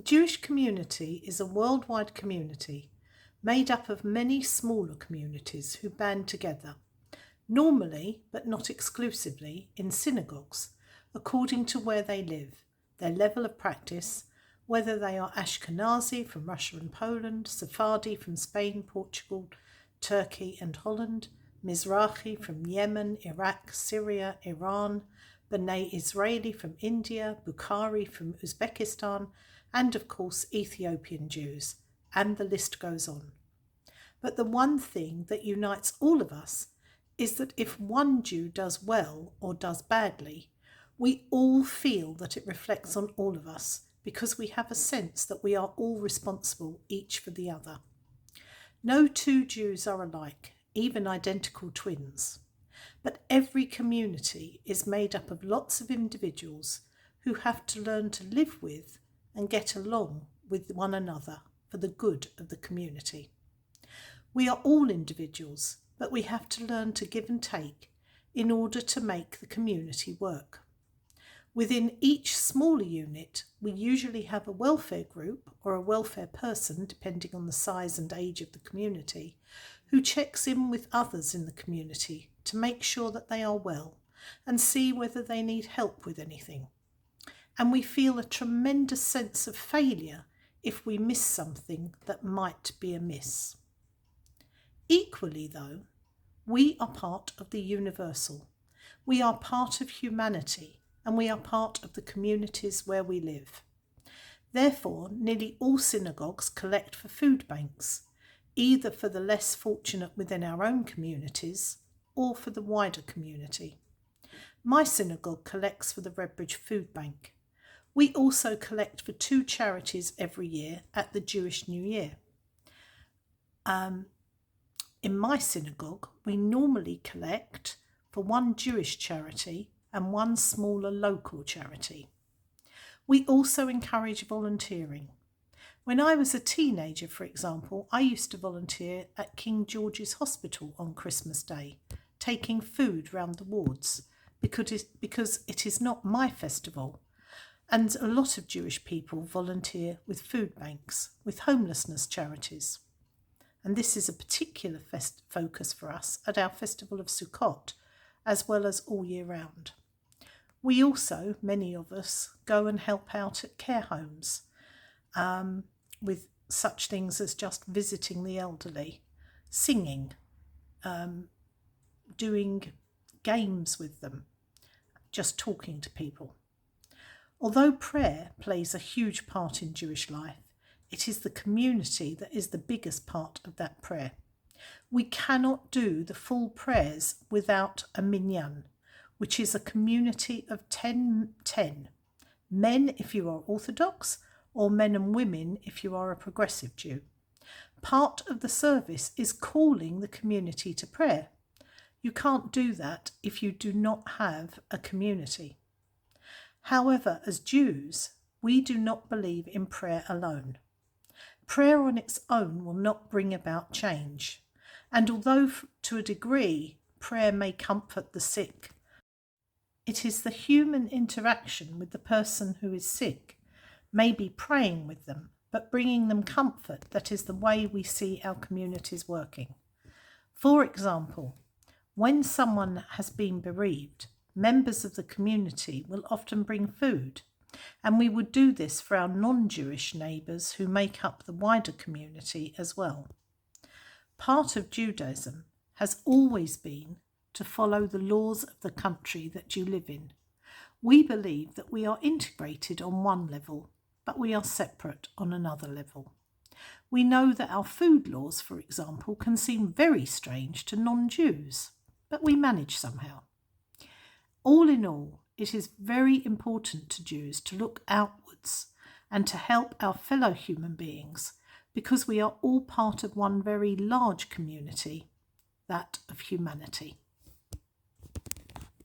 The Jewish community is a worldwide community made up of many smaller communities who band together, normally, but not exclusively, in synagogues, according to where they live, their level of practice, whether they are Ashkenazi from Russia and Poland, Sephardi from Spain, Portugal, Turkey and Holland, Mizrahi from Yemen, Iraq, Syria, Iran, B'nai Israeli from India, Bukhari from Uzbekistan, and of course Ethiopian Jews, and the list goes on. But the one thing that unites all of us is that if one Jew does well or does badly, we all feel that it reflects on all of us because we have a sense that we are all responsible, each for the other. No two Jews are alike, even identical twins. But every community is made up of lots of individuals who have to learn to live with and get along with one another for the good of the community. We are all individuals, but we have to learn to give and take in order to make the community work. Within each smaller unit, we usually have a welfare group or a welfare person, depending on the size and age of the community, who checks in with others in the community to make sure that they are well and see whether they need help with anything. And we feel a tremendous sense of failure if we miss something that might be amiss. Equally, though, we are part of the universal. We are part of humanity, and we are part of the communities where we live. Therefore, nearly all synagogues collect for food banks, either for the less fortunate within our own communities or for the wider community. My synagogue collects for the Redbridge Food Bank. We also collect for 2 charities every year at the Jewish New Year. In my synagogue, we normally collect for 1 Jewish charity and 1 smaller local charity. We also encourage volunteering. When I was a teenager, for example, I used to volunteer at King George's Hospital on Christmas Day, taking food round the wards, because it is not my festival. And a lot of Jewish people volunteer with food banks, with homelessness charities. And this is a particular focus for us at our Festival of Sukkot, as well as all year round. We also, many of us, go and help out at care homes with such things as just visiting the elderly, singing, doing games with them, just talking to people. Although prayer plays a huge part in Jewish life, it is the community that is the biggest part of that prayer. We cannot do the full prayers without a minyan, which is a community of 10 men if you are Orthodox, or men and women if you are a progressive Jew. Part of the service is calling the community to prayer. You can't do that if you do not have a community. However, as Jews, we do not believe in prayer alone. Prayer on its own will not bring about change. And although to a degree prayer may comfort the sick, it is the human interaction with the person who is sick, maybe praying with them, but bringing them comfort, that is the way we see our communities working. For example, when someone has been bereaved, members of the community will often bring food, and we would do this for our non-Jewish neighbours who make up the wider community as well. Part of Judaism has always been to follow the laws of the country that you live in. We believe that we are integrated on one level, but we are separate on another level. We know that our food laws, for example, can seem very strange to non-Jews, but we manage somehow. All in all, it is very important to Jews to look outwards and to help our fellow human beings, because we are all part of one very large community, that of humanity.